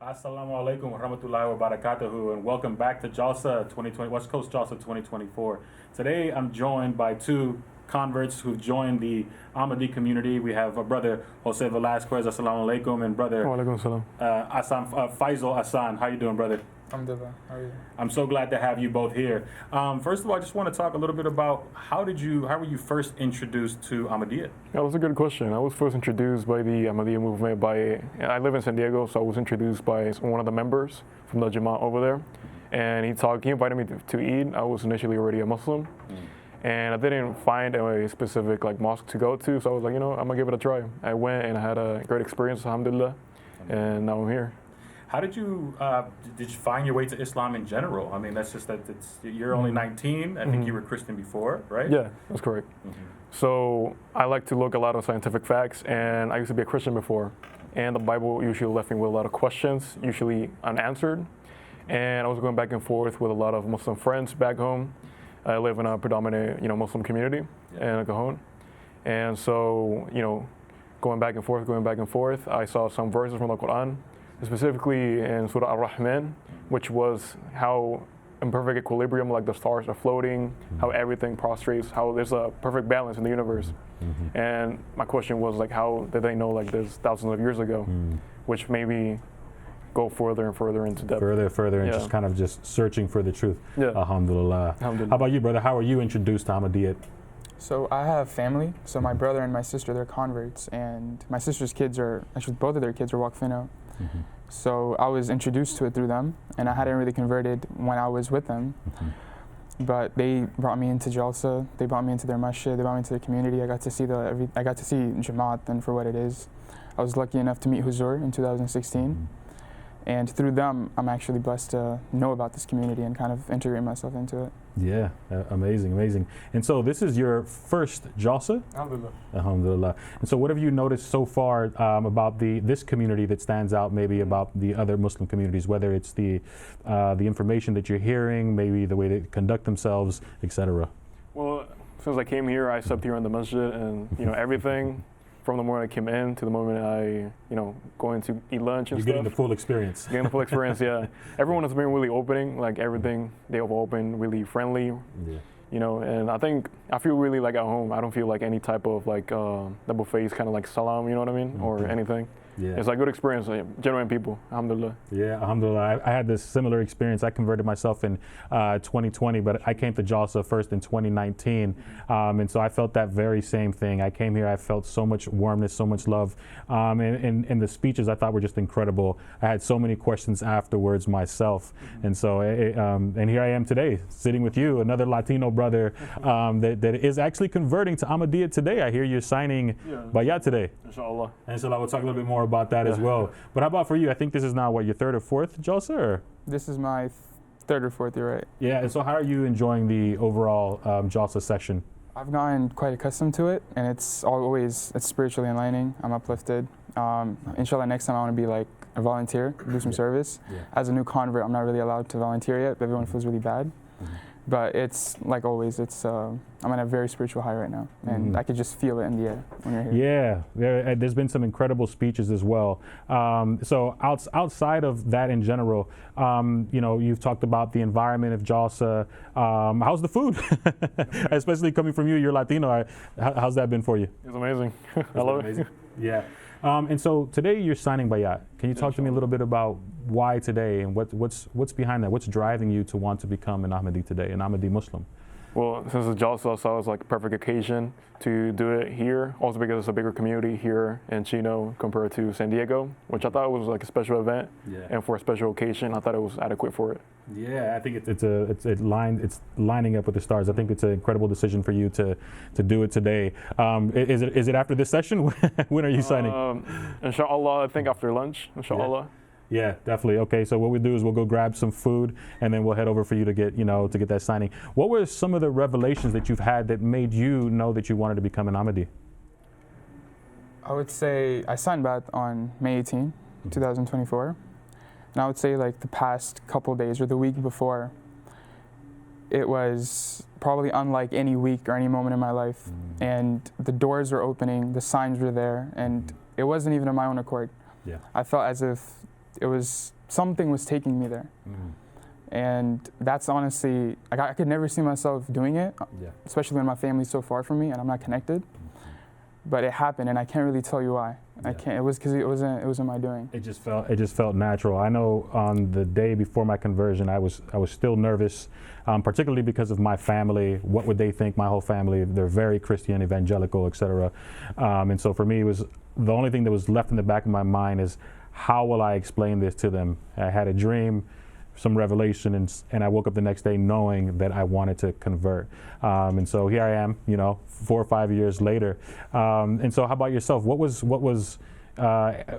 Assalamu alaikum wa rahmatullahi wa barakatuhu, and welcome back to JALSA 2020, West Coast JALSA 2024. Today I'm joined by two converts who've joined the Ahmadi community. We have a brother Jose Velasquez, assalamu alaikum, and brother Ahsan, Faisal Ahsan. How you doing, brother? Alhamdulillah. How are you? I'm so glad to have you both here. First of all, I just want to talk a little bit about how were you first introduced to Ahmadiyya? That was a good question. I was first introduced by the Ahmadiyya movement I live in San Diego, so I was introduced by one of the members from the Jamaat over there. And he invited me to eat. I was initially already a Muslim. And I didn't find a specific mosque to go to, so I was like, I'm gonna give it a try. I went and I had a great experience, alhamdulillah, and now I'm here. How did you find your way to Islam in general? I mean, that's just you're only 19. I think you were Christian before, right? Yeah, that's correct. So I like to look a lot of scientific facts, and I used to be a Christian before, and the Bible usually left me with a lot of questions, usually unanswered, and I was going back and forth with a lot of Muslim friends back home. I live in a predominant, Muslim community in Cajon, and so, going back and forth, I saw some verses from the Quran, specifically in Surah Ar-Rahman, which was how in perfect equilibrium, like the stars are floating, how everything prostrates, how there's a perfect balance in the universe. And my question was how did they know this thousands of years ago, which made me go further and further into depth. Further, and just kind of just searching for the truth. Yeah. Alhamdulillah. How about you, brother? How were you introduced to Ahmadiyya? So I have family. So my brother and my sister, they're converts, and my sister's kids both of their kids are Waqfino. So I was introduced to it through them, and I hadn't really converted when I was with them. But they brought me into Jalsa. They brought me into their masjid. They brought me into their community. I got to see Jamaat and for what it is. I was lucky enough to meet Huzur in 2016. And through them, I'm actually blessed to know about this community and kind of integrate myself into it. Yeah, amazing. And so this is your first Jalsa? Alhamdulillah. Alhamdulillah. And so what have you noticed so far about this community that stands out maybe about the other Muslim communities, whether it's the information that you're hearing, maybe the way they conduct themselves, etc.? Well, since I came here, I slept here in the masjid, and everything from the moment I came in to the moment I, going to eat lunch and You're stuff. getting the full experience. Getting the full experience, yeah. Everyone has been really opening, everything they have opened, really friendly. Yeah. And I feel really at home. I don't feel any type of double face, kind of salam, you know what I mean, or anything. Yeah. It's good experience, genuine people, alhamdulillah. Yeah, alhamdulillah. I had this similar experience. I converted myself in 2020, but I came to JALSA first in 2019. And so I felt that very same thing. I came here, I felt so much warmness, so much love. And the speeches I thought were just incredible. I had so many questions afterwards myself. And so, and here I am today, sitting with you, another Latino brother that is actually converting to Ahmadiyya today. I hear you're signing Bayat today. Inshallah. And so we'll talk a little bit more about that as well. But how about for you? I think this is now your third or fourth Jalsa? Or? This is my third or fourth, you're right. Yeah, and so how are you enjoying the overall Jalsa session? I've gotten quite accustomed to it, and it's spiritually enlightening. I'm uplifted. Inshallah, next time I want to be a volunteer, do some service. As a new convert, I'm not really allowed to volunteer yet, but everyone feels really bad. But it's like always, I'm on a very spiritual high right now, and I could just feel it in the air when you're here. Yeah, there's been some incredible speeches as well. So outside of that in general, you've talked about the environment of JALSA. How's the food? Especially coming from you, you're Latino. How's that been for you? It's amazing. I love it. Yeah. And so today you're signing Bayat. Can you talk to me a little bit about why today and what's behind that? What's driving you to want to become an Ahmadi today, an Ahmadi Muslim? Well, since it's Jalsa, so it was a perfect occasion to do it here. Also because it's a bigger community here in Chino compared to San Diego, which I thought was a special event. Yeah. And for a special occasion, I thought it was adequate for it. Yeah, I think it's lining up with the stars. I think it's an incredible decision for you to do it today. Is it after this session? When are you signing? Inshallah, I think after lunch. Inshallah. Yeah, definitely. Okay, so what we do is we'll go grab some food, and then we'll head over for you to get that signing. What were some of the revelations that you've had that made you know that you wanted to become an Ahmadi? I would say I signed Bayat on May 18, 2024. And I would say the past couple days or the week before, it was probably unlike any week or any moment in my life. And the doors were opening, the signs were there, and it wasn't even on my own accord. Yeah. I felt as if it was, something was taking me there. And that's honestly, like I could never see myself doing it, especially when my family's so far from me and I'm not connected. But it happened, and I can't really tell you why. I can't. It was because it wasn't my doing. It just felt natural. I know on the day before my conversion, I was still nervous, particularly because of my family. What would they think? My whole family, they're very Christian, evangelical, etc. And so for me, it was the only thing that was left in the back of my mind is how will I explain this to them? I had a dream, some revelation, and I woke up the next day knowing that I wanted to convert. And so here I am, 4 or 5 years later. And so how about yourself? What was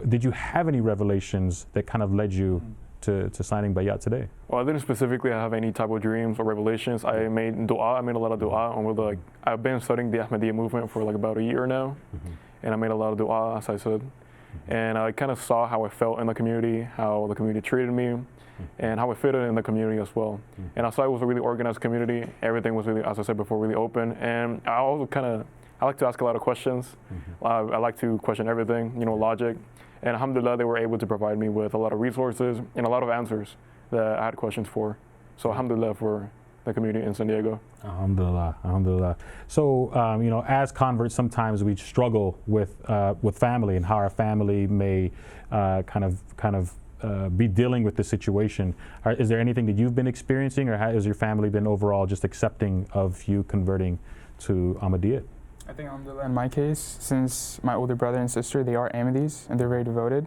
did you have any revelations that kind of led you to signing Bayat today? Well, I didn't specifically have any type of dreams or revelations. I made dua. I made a lot of dua. I've been studying the Ahmadiyya movement for like about a year now. And I made a lot of dua, as I said. And I kind of saw how I felt in the community, how the community treated me, and how I fitted in the community as well. And I saw it was a really organized community. Everything was really, as I said before, really open. And I also I like to ask a lot of questions. I like to question everything, logic. And alhamdulillah, they were able to provide me with a lot of resources and a lot of answers that I had questions for. So alhamdulillah for the community in San Diego. Alhamdulillah, alhamdulillah. So, as converts, sometimes we struggle with family and how our family may kind of be dealing with the situation. Is there anything that you've been experiencing, or has your family been overall just accepting of you converting to Ahmadiyya? I think alhamdulillah, in my case, since my older brother and sister, they are Ahmadis and they're very devoted.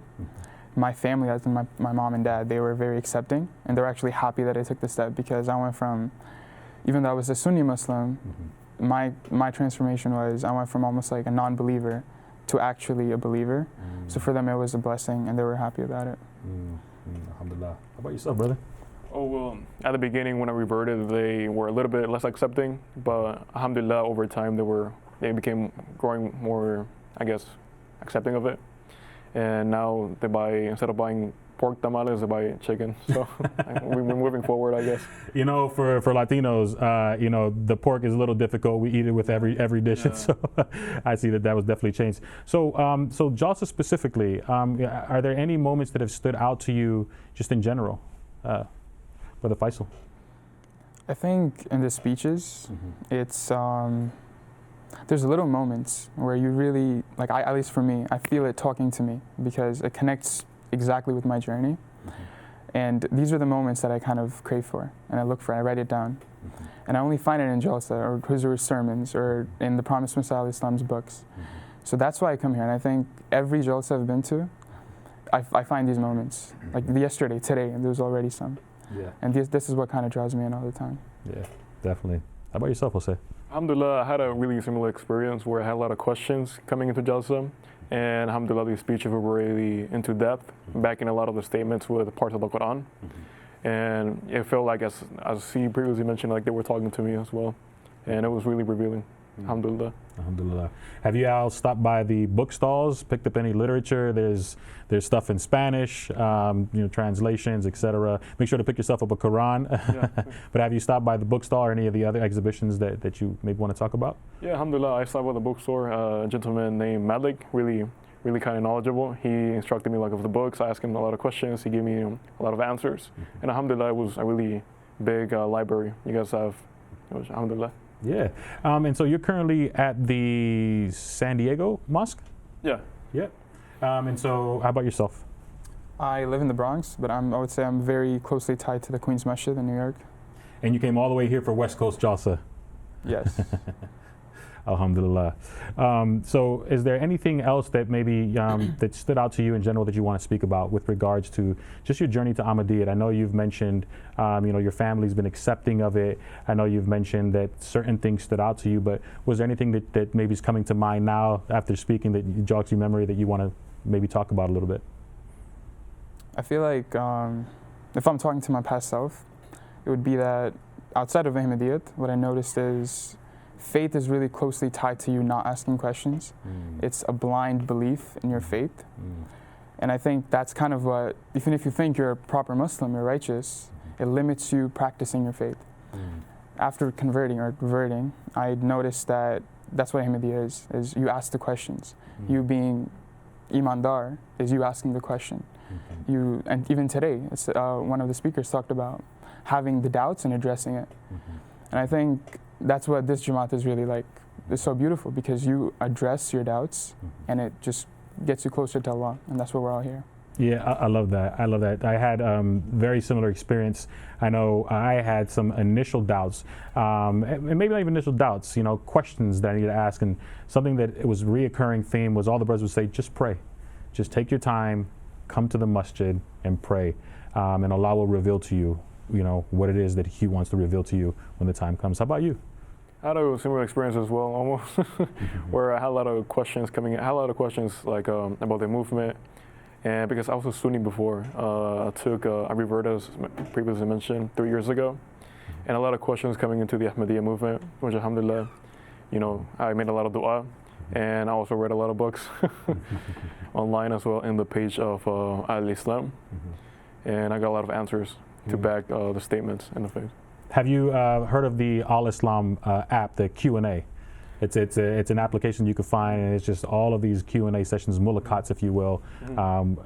My family, as in my mom and dad, they were very accepting, and they're actually happy that I took the step, because I went from, even though I was a Sunni Muslim, my transformation was I went from almost like a non-believer to actually a believer. So for them it was a blessing, and they were happy about it. Alhamdulillah. How about yourself, brother? Oh, well, at the beginning when I reverted, they were a little bit less accepting, but alhamdulillah, over time they became growing more, I guess, accepting of it. And now they instead of buying pork tamales, they buy chicken. So we're moving forward, I guess. For Latinos, the pork is a little difficult. We eat it with every dish, and so I see that was definitely changed. So, Jalsa specifically, are there any moments that have stood out to you, just in general, Brother Faisal? I think in the speeches, it's there's little moments where you really, like, at least for me, I feel it talking to me, because it connects exactly with my journey. And these are the moments that I kind of crave for, and I look for, and I write it down. And I only find it in Jalsa or Huzur's sermons or in the Promised Messiah Islam's books. So that's why I come here, and I think every Jalsa I've been to, I find these moments. Like yesterday, today, and there was already some. And this is what kind of draws me in all the time. Yeah, definitely. How about yourself, Jose? Alhamdulillah, I had a really similar experience where I had a lot of questions coming into Jalsa. And alhamdulillah, these speeches were really into depth, backing a lot of the statements with parts of the Quran. And it felt like, as he previously mentioned, like they were talking to me as well. And it was really revealing. Alhamdulillah. Alhamdulillah. Have you all stopped by the bookstalls, picked up any literature? There's stuff in Spanish, translations, etc. Make sure to pick yourself up a Quran. But have you stopped by the bookstore or any of the other exhibitions that you maybe want to talk about? Yeah, alhamdulillah. I stopped by the bookstore. A gentleman named Malik, really kind of knowledgeable. He instructed me of the books. I asked him a lot of questions. He gave me a lot of answers. And alhamdulillah, it was a really big library you guys have. It was alhamdulillah. Yeah. And so you're currently at the San Diego Mosque? Yeah. Yeah. And so how about yourself? I live in the Bronx, but I would say I'm very closely tied to the Queens Masjid in New York. And you came all the way here for West Coast Jalsa? Yes. Alhamdulillah. So is there anything else that maybe that stood out to you in general that you want to speak about with regards to just your journey to Ahmadiyya? I know you've mentioned, your family's been accepting of it. I know you've mentioned that certain things stood out to you, but was there anything that maybe is coming to mind now after speaking that jogs your memory that you want to maybe talk about a little bit? I feel like if I'm talking to my past self, it would be that outside of Ahmadiyyat, what I noticed is faith is really closely tied to you not asking questions. It's a blind belief in your faith. And I think that's kind of what, even if you think you're a proper Muslim, you're righteous, it limits you practicing your faith. After converting or reverting, I noticed that that's what Ahmadiyya is you ask the questions. You being imandar is you asking the question. And even today, it's, one of the speakers talked about having the doubts and addressing it. And I think that's what this Jamaat is really like. It's so beautiful because you address your doubts and it just gets you closer to Allah, and that's why we're all here. Yeah, I love that. I love that. I had very similar experience. I know I had some initial doubts, and maybe not even initial doubts, questions that I need to ask. And something that it was a reoccurring theme was all the brothers would say, just pray. Just take your time, come to the masjid and pray. And Allah will reveal to you, what it is that He wants to reveal to you when the time comes. How about you? I had a similar experience as well, almost, where I had a lot of questions coming in. I had a lot of questions like about the movement. And because I was a Sunni before, I reverted, as previously mentioned, 3 years ago. And a lot of questions coming into the Ahmadiyya movement, which alhamdulillah, I made a lot of dua. And I also read a lot of books online as well in the page of Al-Islam. And I got a lot of answers to back the statements in the faith. Have you heard of the Al-Islam app, the Q&A? It's an application you can find, and it's just all of these Q&A sessions, mulaqats, if you will.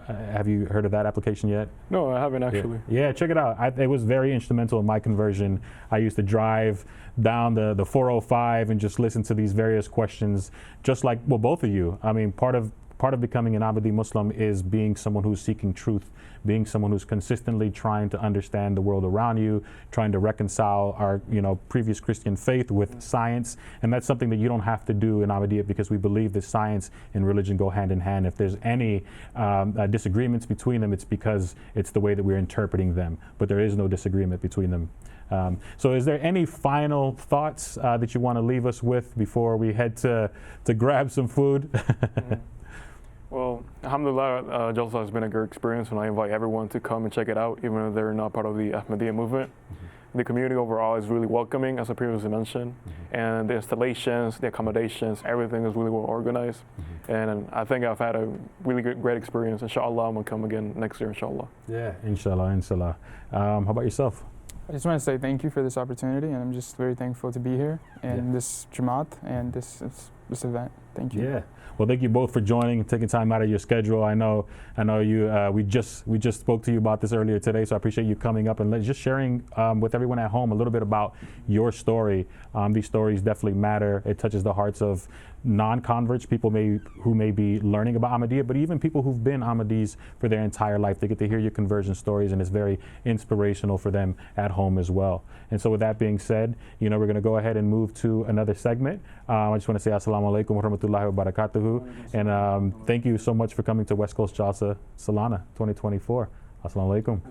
Have you heard of that application yet? No, I haven't actually. Yeah, check it out. It was very instrumental in my conversion. I used to drive down the 405 and just listen to these various questions, just like, well, both of you. I mean, part of becoming an Ahmadi Muslim is being someone who's seeking truth, being someone who's consistently trying to understand the world around you, trying to reconcile our previous Christian faith with science. And that's something that you don't have to do in Ahmadiyya, because we believe that science and religion go hand in hand. If there's any disagreements between them, it's because it's the way that we're interpreting them, but there is no disagreement between them. So is there any final thoughts that you want to leave us with before we head to grab some food? Well, alhamdulillah, Jalsa has been a great experience, and I invite everyone to come and check it out, even if they're not part of the Ahmadiyya movement. The community overall is really welcoming, as I previously mentioned, and the installations, the accommodations, everything is really well organized. And I think I've had a really great experience. Inshallah, I'm going to come again next year, inshallah. Yeah, inshallah. How about yourself? I just want to say thank you for this opportunity, and I'm just very thankful to be here in this Jamaat and this event. Thank you. Yeah. Well, thank you both for joining, taking time out of your schedule. I know you. We just spoke to you about this earlier today, so I appreciate you coming up and just sharing with everyone at home a little bit about your story. These stories definitely matter. It touches the hearts of non-converts, people who may be learning about Ahmadiyya, but even people who've been Ahmadis for their entire life. They get to hear your conversion stories, and it's very inspirational for them at home as well. And so with that being said, we're going to go ahead and move to another segment. I just want to say assalamu alaikum wa rahmatullahi wa barakatuhu. And thank you so much for coming to West Coast Jalsa Salana 2024. Assalamu alaikum.